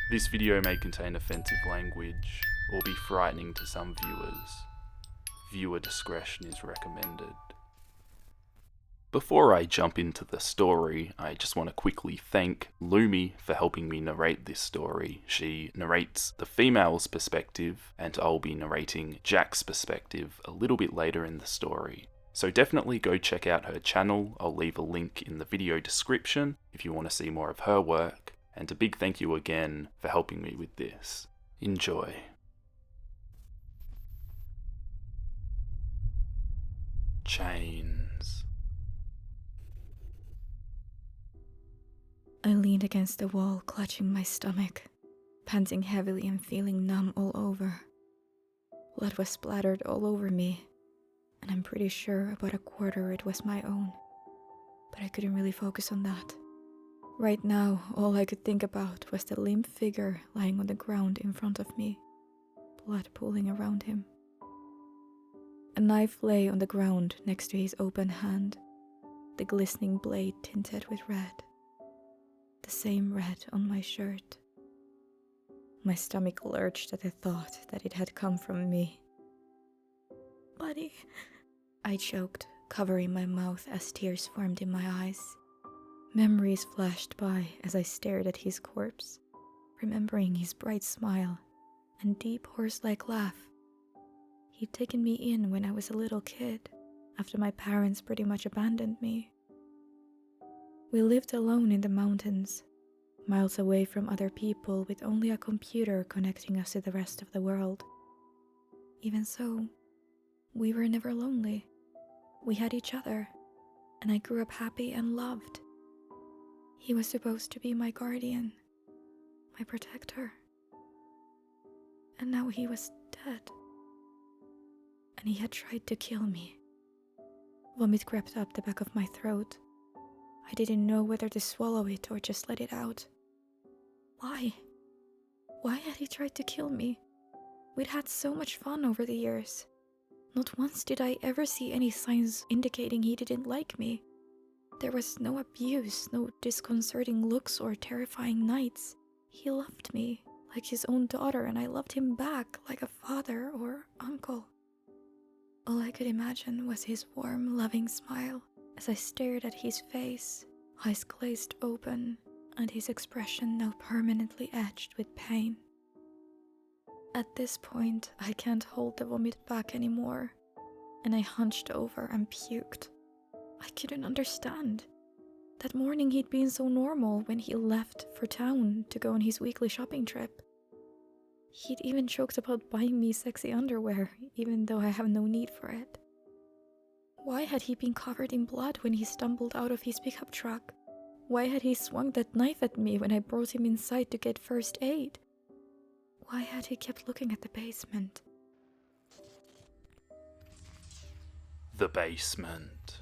This video may contain offensive language or be frightening to some viewers. Viewer discretion is recommended. Before I jump into the story, I just want to quickly thank Lumi for helping me narrate this story. She narrates the female's perspective, and I'll be narrating Jack's perspective a little bit later in the story. So definitely go check out her channel. I'll leave a link in the video description if you want to see more of her work. And a big thank you again for helping me with this. Enjoy. Chains. I leaned against the wall, clutching my stomach, panting heavily and feeling numb all over. Blood was splattered all over me, and I'm pretty sure about a quarter it was my own. But I couldn't really focus on that. Right now, all I could think about was the limp figure lying on the ground in front of me, blood pooling around him. A knife lay on the ground next to his open hand, the glistening blade tinted with red. The same red on my shirt. My stomach lurched at the thought that it had come from me. "Buddy," I choked, covering my mouth as tears formed in my eyes. Memories flashed by as I stared at his corpse, remembering his bright smile and deep horse-like laugh. He'd taken me in when I was a little kid, after my parents pretty much abandoned me. We lived alone in the mountains, miles away from other people with only a computer connecting us to the rest of the world. Even so, we were never lonely. We had each other, and I grew up happy and loved. He was supposed to be my guardian, my protector. And now he was dead. And he had tried to kill me. Vomit crept up the back of my throat. I didn't know whether to swallow it or just let it out. Why? Why had he tried to kill me? We'd had so much fun over the years. Not once did I ever see any signs indicating he didn't like me. There was no abuse, no disconcerting looks or terrifying nights. He loved me like his own daughter, and I loved him back like a father or uncle. All I could imagine was his warm, loving smile as I stared at his face, eyes glazed open, and his expression now permanently etched with pain. At this point, I can't hold the vomit back anymore, and I hunched over and puked. I couldn't understand. That morning he'd been so normal when he left for town to go on his weekly shopping trip. He'd even joked about buying me sexy underwear, even though I have no need for it. Why had he been covered in blood when he stumbled out of his pickup truck? Why had he swung that knife at me when I brought him inside to get first aid? Why had he kept looking at the basement? The basement.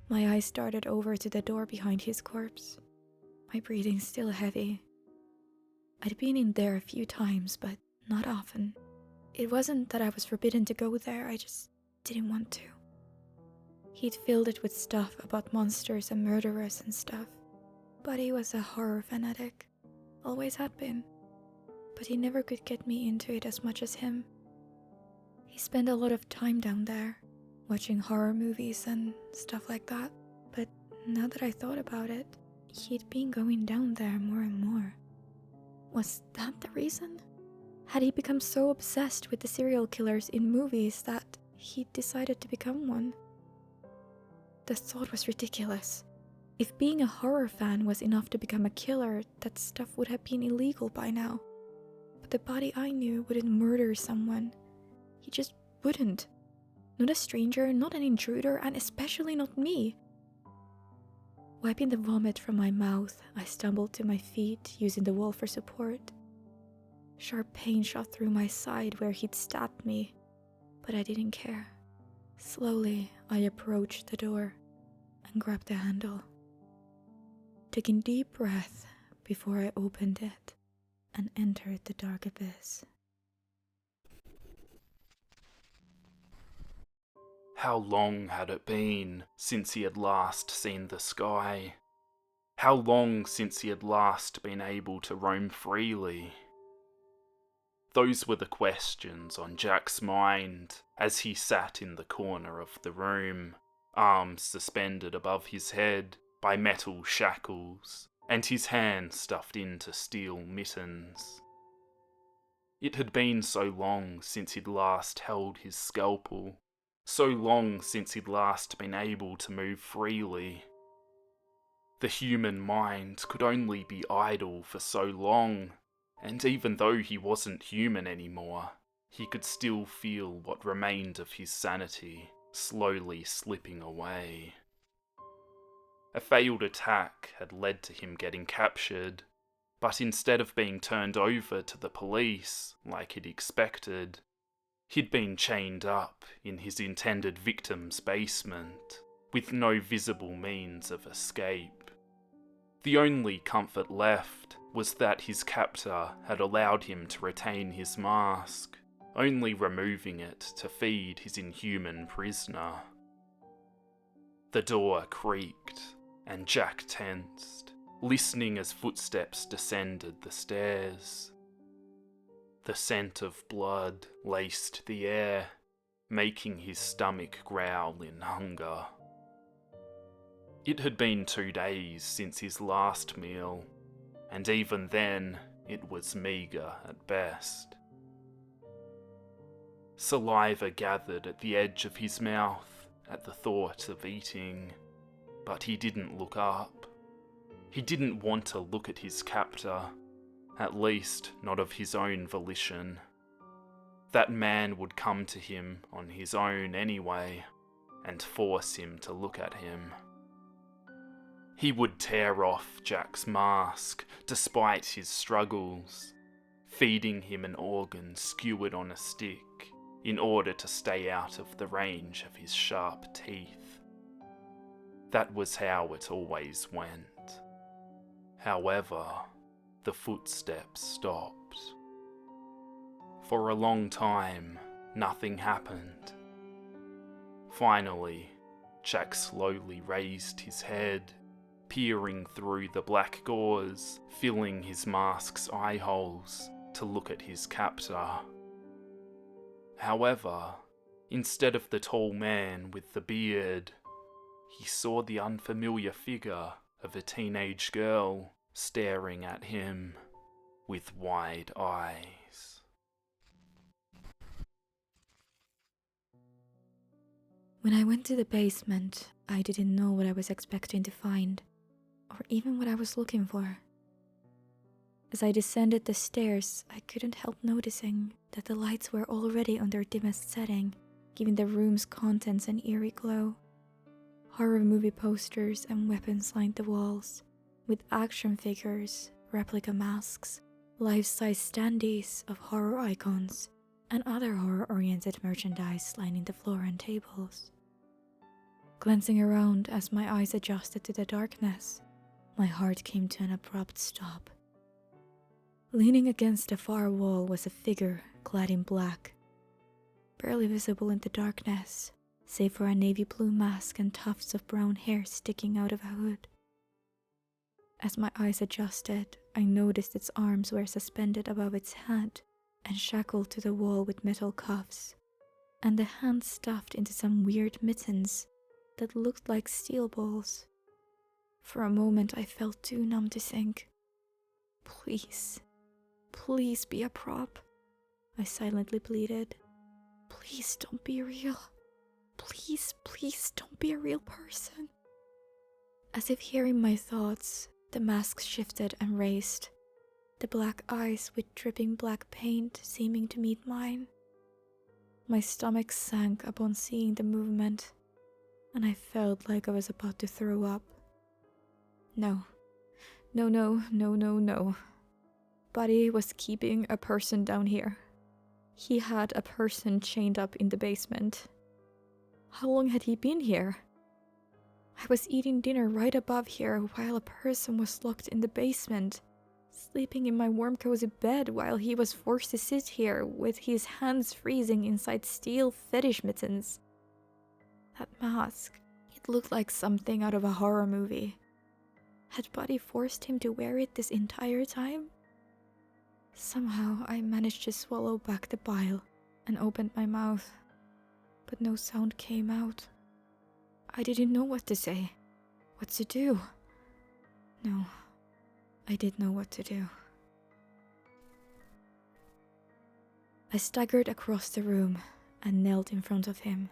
My eyes darted over to the door behind his corpse, my breathing still heavy. I'd been in there a few times, but not often. It wasn't that I was forbidden to go there, I just didn't want to. He'd filled it with stuff about monsters and murderers and stuff, but he was a horror fanatic. Always had been. But he never could get me into it as much as him. He spent a lot of time down there, watching horror movies and stuff like that, but now that I thought about it, he'd been going down there more and more. Was that the reason? Had he become so obsessed with the serial killers in movies that he decided to become one? The thought was ridiculous. If being a horror fan was enough to become a killer, that stuff would have been illegal by now. But the body I knew wouldn't murder someone. He just wouldn't. Not a stranger, not an intruder, and especially not me. Wiping the vomit from my mouth, I stumbled to my feet, using the wall for support. Sharp pain shot through my side where he'd stabbed me, but I didn't care. Slowly, I approached the door and grabbed the handle, taking deep breath before I opened it and entered the dark abyss. How long had it been since he had last seen the sky? How long since he had last been able to roam freely? Those were the questions on Jack's mind as he sat in the corner of the room, arms suspended above his head by metal shackles, and his hands stuffed into steel mittens. It had been so long since he'd last held his scalpel, so long since he'd last been able to move freely. The human mind could only be idle for so long, and even though he wasn't human anymore, he could still feel what remained of his sanity slowly slipping away. A failed attack had led to him getting captured, but instead of being turned over to the police like he'd expected, he'd been chained up in his intended victim's basement, with no visible means of escape. The only comfort left was that his captor had allowed him to retain his mask, only removing it to feed his inhuman prisoner. The door creaked, and Jack tensed, listening as footsteps descended the stairs. The scent of blood laced the air, making his stomach growl in hunger. It had been 2 days since his last meal, and even then it was meagre at best. Saliva gathered at the edge of his mouth at the thought of eating, but he didn't look up. He didn't want to look at his captor, at least not of his own volition. That man would come to him on his own anyway, and force him to look at him. He would tear off Jack's mask, despite his struggles, feeding him an organ skewered on a stick in order to stay out of the range of his sharp teeth. That was how it always went. However, the footsteps stopped. For a long time, nothing happened. Finally, Jack slowly raised his head, peering through the black gauze, filling his mask's eye holes, to look at his captor. However, instead of the tall man with the beard, he saw the unfamiliar figure of a teenage girl staring at him with wide eyes. When I went to the basement, I didn't know what I was expecting to find, or even what I was looking for. As I descended the stairs, I couldn't help noticing that the lights were already on their dimmest setting, giving the room's contents an eerie glow. Horror movie posters and weapons lined the walls, with action figures, replica masks, life-size standees of horror icons, and other horror-oriented merchandise lining the floor and tables. Glancing around as my eyes adjusted to the darkness, my heart came to an abrupt stop. Leaning against the far wall was a figure clad in black, barely visible in the darkness, save for a navy blue mask and tufts of brown hair sticking out of a hood. As my eyes adjusted, I noticed its arms were suspended above its head and shackled to the wall with metal cuffs, and the hands stuffed into some weird mittens that looked like steel balls. For a moment I felt too numb to think. Please, please be a prop, I silently pleaded. Please don't be real. Please, please don't be a real person. As if hearing my thoughts, the mask shifted and raised, the black eyes with dripping black paint seeming to meet mine. My stomach sank upon seeing the movement, and I felt like I was about to throw up. No. Buddy was keeping a person down here. He had a person chained up in the basement. How long had he been here? I was eating dinner right above here while a person was locked in the basement, sleeping in my warm cozy bed while he was forced to sit here with his hands freezing inside steel fetish mittens. That mask, it looked like something out of a horror movie. Had Buddy forced him to wear it this entire time? Somehow I managed to swallow back the bile and opened my mouth, but no sound came out. I didn't know what to say, what to do. No, I did know what to do. I staggered across the room and knelt in front of him.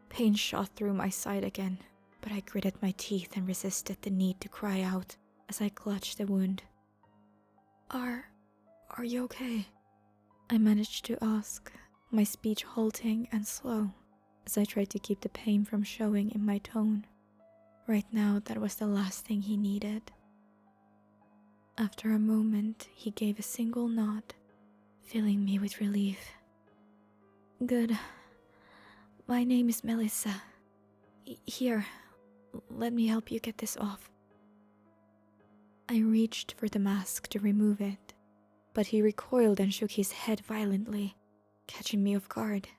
Pain shot through my side again, but I gritted my teeth and resisted the need to cry out as I clutched the wound. Are you okay? I managed to ask, my speech halting and slow, as I tried to keep the pain from showing in my tone. Right now, that was the last thing he needed. After a moment, he gave a single nod, filling me with relief. Good. My name is Melissa. Here, let me help you get this off. I reached for the mask to remove it, but he recoiled and shook his head violently, catching me off guard.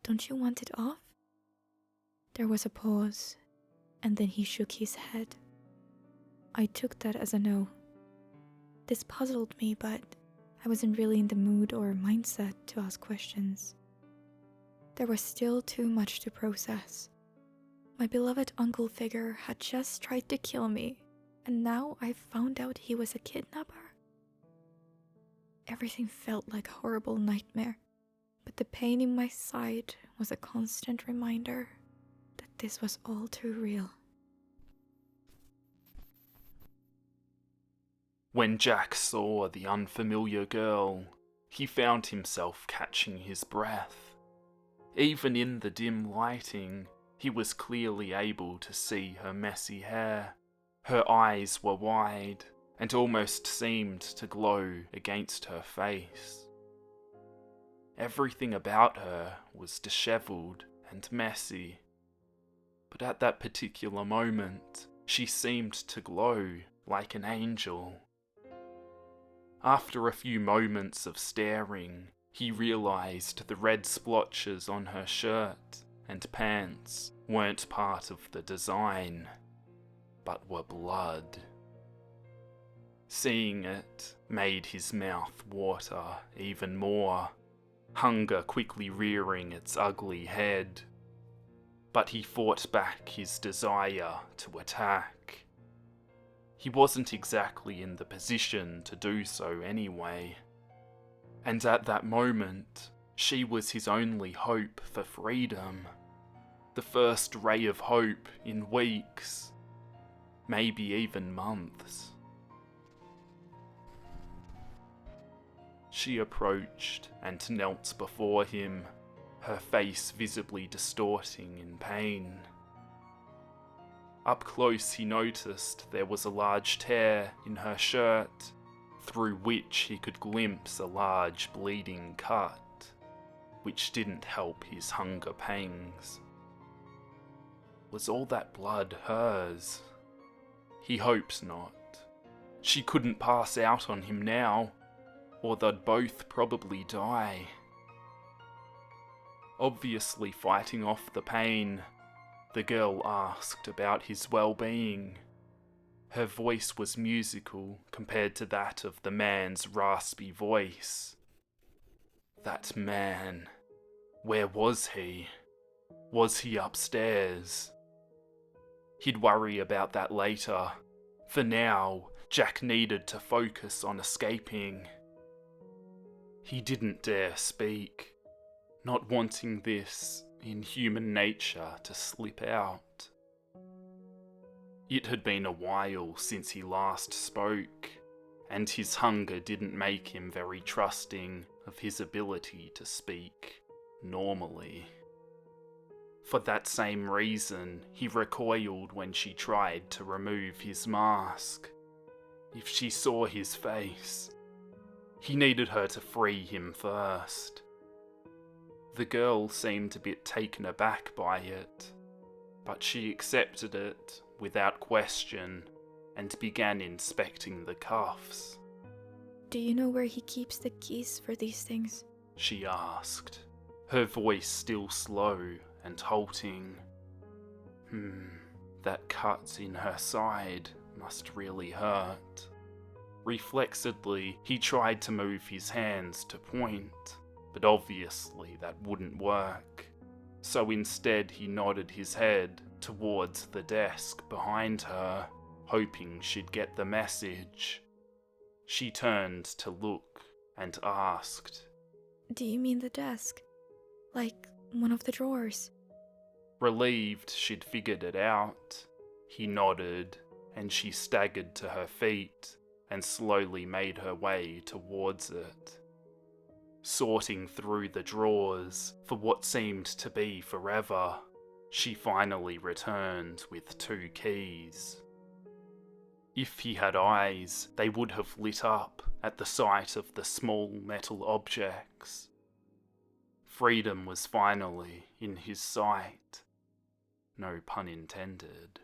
Don't you want it off? There was a pause, and then he shook his head. I took that as a no. This puzzled me, but I wasn't really in the mood or mindset to ask questions. There was still too much to process. My beloved uncle figure had just tried to kill me, and now I found out he was a kidnapper. Everything felt like a horrible nightmare, but the pain in my side was a constant reminder that this was all too real. When Jack saw the unfamiliar girl, he found himself catching his breath. Even in the dim lighting, he was clearly able to see her messy hair. Her eyes were wide and almost seemed to glow against her face. Everything about her was dishevelled and messy, but at that particular moment, she seemed to glow like an angel. After a few moments of staring, he realised the red splotches on her shirt and pants weren't part of the design, but were blood. Seeing it made his mouth water even more, hunger quickly rearing its ugly head. But he fought back his desire to attack. He wasn't exactly in the position to do so anyway. And at that moment, she was his only hope for freedom. The first ray of hope in weeks, maybe even months. She approached and knelt before him, her face visibly distorting in pain. Up close he noticed there was a large tear in her shirt, through which he could glimpse a large bleeding cut, which didn't help his hunger pangs. Was all that blood hers? He hoped not. She couldn't pass out on him now, or they'd both probably die. Obviously fighting off the pain, the girl asked about his well-being. Her voice was musical compared to that of the man's raspy voice. That man, where was he? Was he upstairs? He'd worry about that later. For now, Jack needed to focus on escaping. He didn't dare speak, not wanting this, in human nature, to slip out. It had been a while since he last spoke, and his hunger didn't make him very trusting of his ability to speak normally. For that same reason, he recoiled when she tried to remove his mask. If she saw his face, he needed her to free him first. The girl seemed a bit taken aback by it, but she accepted it without question and began inspecting the cuffs. Do you know where he keeps the keys for these things? She asked, her voice still slow and halting. That cut in her side must really hurt. Reflexively, he tried to move his hands to point, but obviously that wouldn't work. So instead he nodded his head towards the desk behind her, hoping she'd get the message. She turned to look and asked, "Do you mean the desk? Like one of the drawers?" Relieved she'd figured it out, he nodded, and she staggered to her feet and slowly made her way towards it. Sorting through the drawers for what seemed to be forever, she finally returned with 2 keys. If he had eyes, they would have lit up at the sight of the small metal objects. Freedom was finally in his sight. No pun intended.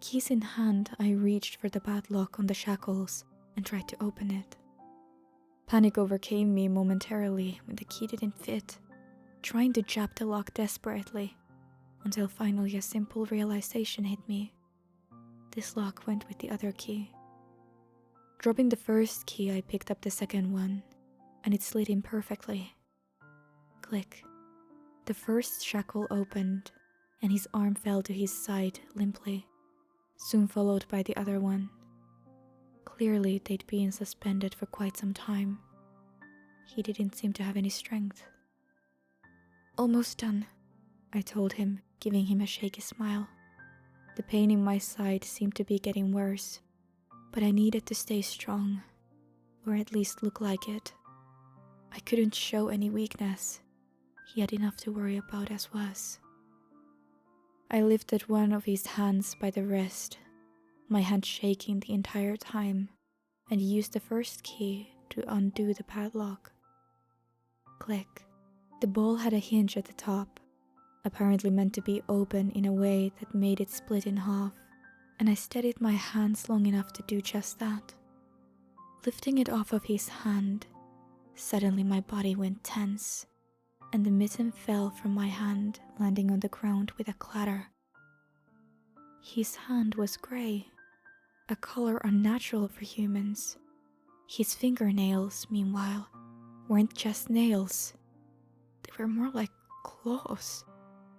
Keys in hand, I reached for the padlock on the shackles and tried to open it. Panic overcame me momentarily when the key didn't fit, trying to jab the lock desperately, until finally a simple realization hit me. This lock went with the other key. Dropping the first key, I picked up the second one, and it slid in perfectly. Click. The first shackle opened, and his arm fell to his side limply, soon followed by the other one. Clearly, they'd been suspended for quite some time. He didn't seem to have any strength. "Almost done," I told him, giving him a shaky smile. The pain in my side seemed to be getting worse, but I needed to stay strong, or at least look like it. I couldn't show any weakness. He had enough to worry about as was. I lifted one of his hands by the wrist, my hand shaking the entire time, and used the first key to undo the padlock. Click. The ball had a hinge at the top, apparently meant to be open in a way that made it split in half, and I steadied my hands long enough to do just that. Lifting it off of his hand, suddenly my body went tense, and the mitten fell from my hand, landing on the ground with a clatter. His hand was grey, a color unnatural for humans. His fingernails, meanwhile, weren't just nails. They were more like claws,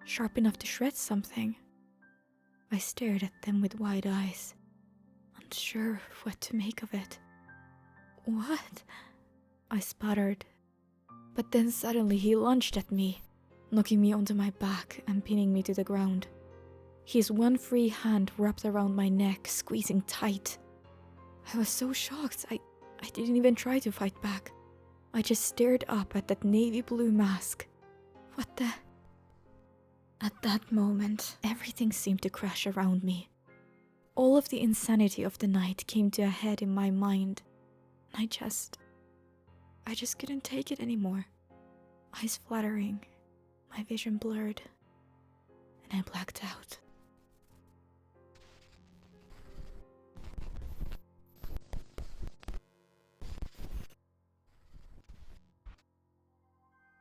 sharp enough to shred something. I stared at them with wide eyes, unsure what to make of it. "What?" I sputtered. But then suddenly he lunged at me, knocking me onto my back and pinning me to the ground. His one free hand wrapped around my neck, squeezing tight. I was so shocked, I didn't even try to fight back. I just stared up at that navy blue mask. What the... At that moment, everything seemed to crash around me. All of the insanity of the night came to a head in my mind. I just couldn't take it anymore. Eyes fluttering, my vision blurred, and I blacked out.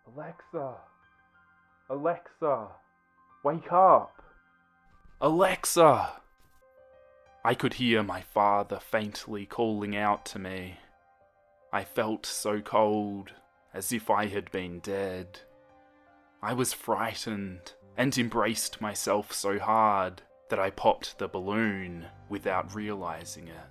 Alexa! Alexa! Wake up! Alexa! I could hear my father faintly calling out to me. I felt so cold, as if I had been dead. I was frightened and embraced myself so hard that I popped the balloon without realizing it.